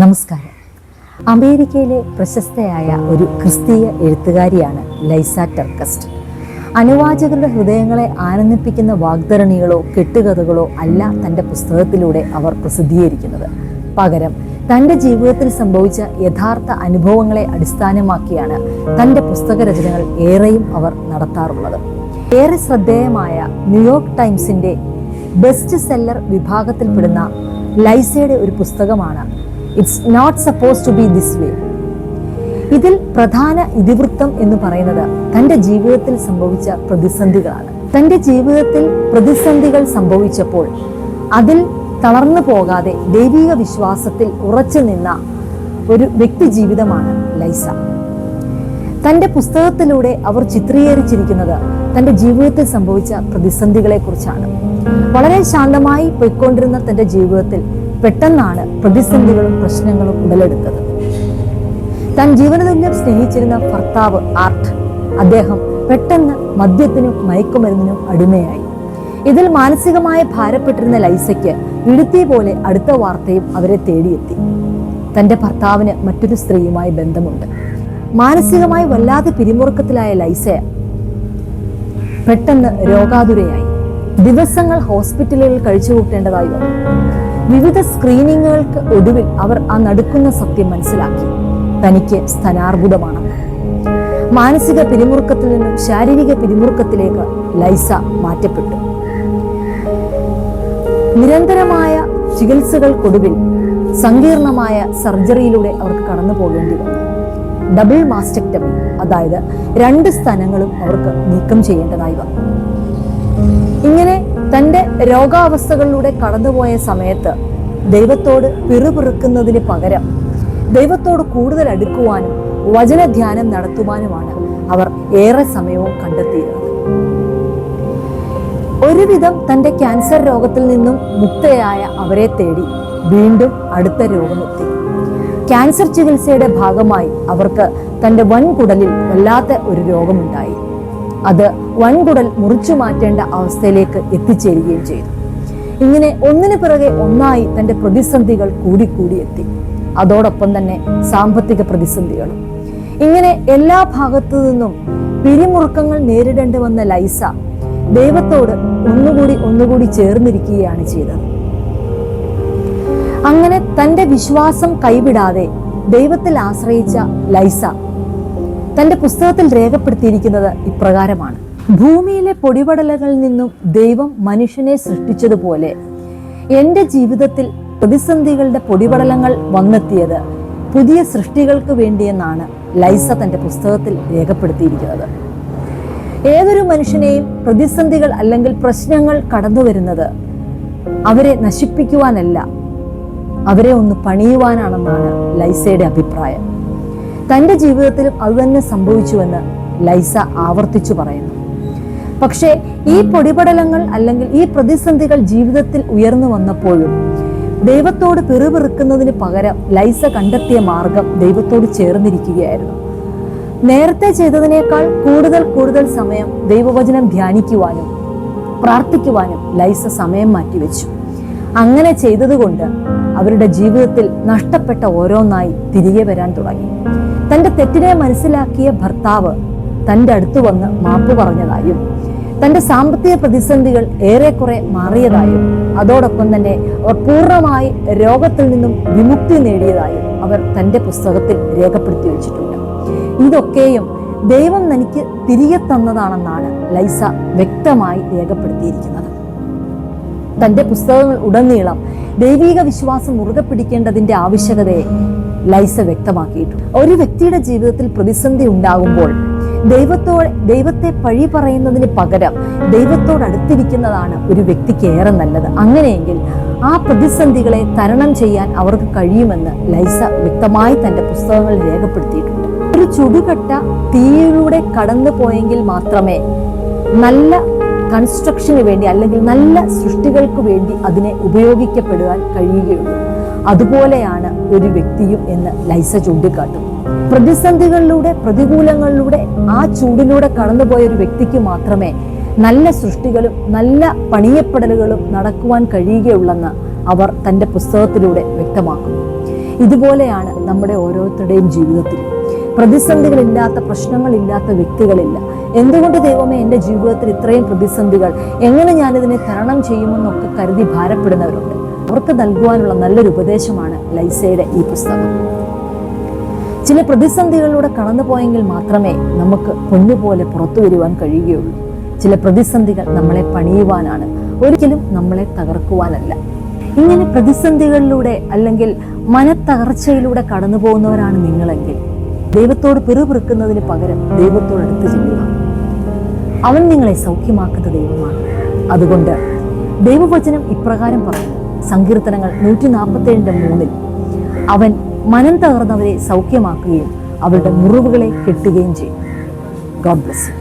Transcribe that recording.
നമസ്കാരം. അമേരിക്കയിലെ പ്രശസ്തയായ ഒരു ക്രിസ്തീയ എഴുത്തുകാരിയാണ് ലൈസ ടെർകസ്റ്റ്. അനുവാചകരുടെ ഹൃദയങ്ങളെ ആനന്ദിപ്പിക്കുന്ന വാഗ്ദരണികളോ കെട്ടുകഥകളോ അല്ല തൻ്റെ പുസ്തകത്തിലൂടെ അവർ പ്രസിദ്ധീകരിക്കുന്നത്. പകരം തൻ്റെ ജീവിതത്തിൽ സംഭവിച്ച യഥാർത്ഥ അനുഭവങ്ങളെ അടിസ്ഥാനമാക്കിയാണ് തൻ്റെ പുസ്തകരചനകൾ ഏറെയും അവർ നടത്താറുള്ളത്. ഏറെ ശ്രദ്ധേയമായ ന്യൂയോർക്ക് ടൈംസിൻ്റെ ബെസ്റ്റ് സെല്ലർ വിഭാഗത്തിൽപ്പെടുന്ന ലൈസയുടെ ഒരു പുസ്തകമാണ് it's not suppose to be this way. ഇതിൽ പ്രധാന ഇതിവൃത്തം എന്ന് പറയുന്നത് തൻ്റെ ജീവിതത്തിൽ സംഭവിച്ച പ്രതിസന്ധികളാണ്. തൻ്റെ ജീവിതത്തിൽ പ്രതിസന്ധികൾ സംഭവിച്ചപ്പോൾ അതിൽ തളർന്നു പോകാതെ ദൈവിക വിശ്വാസത്തിൽ ഉറച്ചു നിന്ന ഒരു വ്യക്തി ജീവിതമാണ് ലൈസ. തൻ്റെ പുസ്തകത്തിലൂടെ അവർ ചിത്രീകരിച്ചിരിക്കുന്നത് തൻ്റെ ജീവിതത്തിൽ സംഭവിച്ച പ്രതിസന്ധികളെ കുറിച്ചാണ്. വളരെ ശാന്തമായി പോയിക്കൊണ്ടിരുന്ന തൻ്റെ ജീവിതത്തിൽ പെട്ടെന്നാണ് പ്രതിസന്ധികളും പ്രശ്നങ്ങളും ഉടലെടുത്തത്. താൻ ജീവനതുല്യം സ്നേഹിച്ചിരുന്ന ഭർത്താവ് ആർട്ട്, അദ്ദേഹം പെട്ടെന്ന് മദ്യത്തിനും മയക്കുമരുന്നിനും അടിമയായി. ഇതിൽ മാനസികമായി ഭാരപ്പെട്ടിരുന്ന ലൈസയ്ക്ക് ഇടുത്തി പോലെ അടുത്ത വാർത്തയും അവരെ തേടിയെത്തി. തൻ്റെ ഭർത്താവിന് മറ്റൊരു സ്ത്രീയുമായി ബന്ധമുണ്ട്. മാനസികമായി വല്ലാതെ പിരിമുറുക്കത്തിലായ ലൈസ പെട്ടെന്ന് രോഗാതുരയായി. ദിവസങ്ങൾ ഹോസ്പിറ്റലുകളിൽ കഴിച്ചുകൂട്ടേണ്ടതായി വന്നു. വിവിധ സ്ക്രീനിങ്ങുകൾക്ക് ഒടുവിൽ അവർ ആ നടുക്കുന്ന സത്യം മനസ്സിലാക്കി. തനിക്ക് സ്തനാർബുദമാണ്. മാനസിക പിരിമുറുക്കത്തിൽ നിന്നും ശാരീരിക പിരിമുറുക്കത്തിലേക്ക് ലൈസ മാറ്റപ്പെട്ടു. നിരന്തരമായ ചികിത്സകൾക്കൊടുവിൽ സങ്കീർണമായ സർജറിയിലൂടെ അവർക്ക് കടന്നു പോകേണ്ടി വന്നു. ഡബിൾ മാസ്റ്റക്ടമി, അതായത് 2 സ്തനങ്ങളും അവർക്ക് നീക്കം ചെയ്യേണ്ടതായി വന്നു. ഇങ്ങനെ തൻ്റെ രോഗാവസ്ഥകളിലൂടെ കടന്നുപോയ സമയത്ത് ദൈവത്തോട് പിറുപിറുക്കുന്നതിന് പകരം ദൈവത്തോട് കൂടുതൽ അടുക്കുവാനും വചനധ്യാനം നടത്തുവാനുമാണ് അവർ ഏറെ സമയവും കണ്ടെത്തിയിരുന്നത്. ഒരുവിധം തൻ്റെ ക്യാൻസർ രോഗത്തിൽ നിന്നും മുക്തയായ അവരെ തേടി വീണ്ടും അടുത്ത രോഗമെത്തി. ക്യാൻസർ ചികിത്സയുടെ ഭാഗമായി അവർക്ക് തൻ്റെ വൻകുടലിൽ വല്ലാത്ത ഒരു രോഗമുണ്ടായി. അത് വൻകുടൽ മുറിച്ചു മാറ്റേണ്ട അവസ്ഥയിലേക്ക് എത്തിച്ചേരുകയും ചെയ്തു. ഇങ്ങനെ ഒന്നിനു പിറകെ ഒന്നായി തൻ്റെ പ്രതിസന്ധികൾ കൂടിക്കൂടി എത്തി. അതോടൊപ്പം തന്നെ സാമ്പത്തിക പ്രതിസന്ധികളും. ഇങ്ങനെ എല്ലാ ഭാഗത്തു നിന്നും പിരിമുറുക്കങ്ങൾ നേരിടേണ്ടി വന്ന ലൈസ ദൈവത്തോട് ഒന്നുകൂടി ചേർന്നിരിക്കുകയാണ് ചെയ്തത്. അങ്ങനെ തൻ്റെ വിശ്വാസം കൈവിടാതെ ദൈവത്തിൽ ആശ്രയിച്ച ലൈസ തൻ്റെ പുസ്തകത്തിൽ രേഖപ്പെടുത്തിയിരിക്കുന്നത് ഇപ്രകാരമാണ്: ഭൂമിയിലെ പൊടിപടലങ്ങളിൽ നിന്നും ദൈവം മനുഷ്യനെ സൃഷ്ടിച്ചതുപോലെ എൻ്റെ ജീവിതത്തിൽ പ്രതിസന്ധികളുടെ പൊടിപടലങ്ങൾ വന്നെത്തിയത് പുതിയ സൃഷ്ടികൾക്ക് വേണ്ടിയെന്നാണ് ലൈസ തൻ്റെ പുസ്തകത്തിൽ രേഖപ്പെടുത്തിയിരിക്കുന്നത്. ഏതൊരു മനുഷ്യനെയും പ്രതിസന്ധികൾ അല്ലെങ്കിൽ പ്രശ്നങ്ങൾ കടന്നു വരുന്നത് അവരെ നശിപ്പിക്കുവാനല്ല, അവരെ ഒന്ന് പണിയുവാനാണെന്നാണ് ലൈസയുടെ അഭിപ്രായം. തൻ്റെ ജീവിതത്തിലും അതുതന്നെ സംഭവിച്ചുവെന്ന് ലൈസ ആവർത്തിച്ചു പറയുന്നു. പക്ഷേ ഈ പൊടിപടലങ്ങൾ അല്ലെങ്കിൽ ഈ പ്രതിസന്ധികൾ ജീവിതത്തിൽ ഉയർന്നു വന്നപ്പോഴും ദൈവത്തോട് പിറുപിറുക്കുന്നതിന് പകരം ലൈസ കണ്ടെത്തിയ മാർഗം ദൈവത്തോട് ചേർന്നിരിക്കുകയായിരുന്നു. നേരത്തെ ചെയ്തതിനേക്കാൾ കൂടുതൽ സമയം ദൈവവചനം ധ്യാനിക്കുവാനും പ്രാർത്ഥിക്കുവാനും ലൈസ സമയം മാറ്റിവെച്ചു. അങ്ങനെ ചെയ്തതുകൊണ്ട് അവരുടെ ജീവിതത്തിൽ നഷ്ടപ്പെട്ട ഓരോന്നായി തിരികെ വരാൻ തുടങ്ങി. തൻ്റെ തെറ്റിനെ മനസ്സിലാക്കിയ ഭർത്താവ് തൻ്റെ അടുത്ത് വന്ന് മാപ്പ് പറഞ്ഞതായും തൻ്റെ സാമ്പത്തിക പ്രതിസന്ധികൾ ഏറെക്കുറെ മാറിയതായും അതോടൊപ്പം തന്നെ അവർ പൂർണ്ണമായി രോഗത്തിൽ നിന്നും വിമുക്തി നേടിയതായും അവർ തൻ്റെ പുസ്തകത്തിൽ രേഖപ്പെടുത്തി വെച്ചിട്ടുണ്ട്. ഇതൊക്കെയും ദൈവം തനിക്ക് തിരികെ തന്നതാണെന്നാണ് ലൈസ വ്യക്തമായി രേഖപ്പെടുത്തിയിരിക്കുന്നത്. തൻ്റെ പുസ്തകങ്ങൾ ഉടനീളം ദൈവിക വിശ്വാസം മുറുകെ പിടിക്കേണ്ടതിൻ്റെ ആവശ്യകതയെ ലൈസ വ്യക്തമാക്കിയിട്ടുണ്ട്. ഒരു വ്യക്തിയുടെ ജീവിതത്തിൽ പ്രതിസന്ധി ഉണ്ടാകുമ്പോൾ ദൈവത്തെ പഴി പറയുന്നതിന് പകരം ദൈവത്തോട് അടുത്തിരിക്കുന്നതാണ് ഒരു വ്യക്തിക്ക് ഏറെ നല്ലത്. അങ്ങനെയെങ്കിൽ ആ പ്രതിസന്ധികളെ തരണം ചെയ്യാൻ അവർക്ക് കഴിയുമെന്ന് ലൈസ വ്യക്തമായി തൻ്റെ പുസ്തകങ്ങളിൽ രേഖപ്പെടുത്തിയിട്ടുണ്ട്. ഒരു ചുടുകട്ട തീയിലൂടെ കടന്നു പോയെങ്കിൽ മാത്രമേ നല്ല കൺസ്ട്രക്ഷന് വേണ്ടി അല്ലെങ്കിൽ നല്ല സൃഷ്ടികൾക്ക് വേണ്ടി അതിനെ ഉപയോഗിക്കപ്പെടുവാൻ കഴിയുകയുള്ളൂ. അതുപോലെയാണ് ഒരു വ്യക്തിയും എന്ന് ലൈസ ചൂണ്ടിക്കാട്ടുന്നു. പ്രതിസന്ധികളിലൂടെ പ്രതികൂലങ്ങളിലൂടെ ആ ചൂടിലൂടെ കടന്നുപോയ ഒരു വ്യക്തിക്ക് മാത്രമേ നല്ല സൃഷ്ടികളും നല്ല പണിയപ്പെടലുകളും നടക്കുവാൻ കഴിയുകയുള്ളെന്ന് അവർ തൻ്റെ പുസ്തകത്തിലൂടെ വ്യക്തമാക്കുന്നു. ഇതുപോലെയാണ് നമ്മുടെ ഓരോരുത്തരുടെയും ജീവിതത്തിൽ. പ്രതിസന്ധികളില്ലാത്ത, പ്രശ്നങ്ങളില്ലാത്ത വ്യക്തികളില്ല. എന്തുകൊണ്ട് ദൈവമേ എൻ്റെ ജീവിതത്തിൽ ഇത്രയും പ്രതിസന്ധികൾ, എങ്ങനെ ഞാനിതിനെ തരണം ചെയ്യുമെന്നൊക്കെ കരുതി ഭാരപ്പെടുന്നവരുണ്ട്. അവർക്ക് നൽകുവാനുള്ള നല്ലൊരു ഉപദേശമാണ് ലൈസയുടെ ഈ പുസ്തകം. ചില പ്രതിസന്ധികളിലൂടെ കടന്നുപോയെങ്കിൽ മാത്രമേ നമുക്ക് പൊന്നുപോലെ പുറത്തു വരുവാൻ കഴിയുകയുള്ളൂ. ചില പ്രതിസന്ധികൾ നമ്മളെ പണിയുവാനാണ്, ഒരിക്കലും നമ്മളെ തകർക്കുവാനല്ല. ഇങ്ങനെ പ്രതിസന്ധികളിലൂടെ അല്ലെങ്കിൽ മനത്തകർച്ചയിലൂടെ കടന്നു പോകുന്നവരാണ് നിങ്ങളെങ്കിൽ ദൈവത്തോട് പിറുപിറുക്കുന്നതിന് പകരം ദൈവത്തോട് അടുത്ത് ചെല്ലുക. അവൻ നിങ്ങളെ സൗഖ്യമാക്കുന്ന ദൈവമാണ്. അതുകൊണ്ട് ദൈവവചനം ഇപ്രകാരം പറഞ്ഞു, സങ്കീർത്തനങ്ങൾ 147:3, അവൻ മനം തകർന്നവരെ സൗഖ്യമാക്കുകയും അവരുടെ മുറിവുകളെ കെട്ടുകയും ചെയ്യും. God bless you.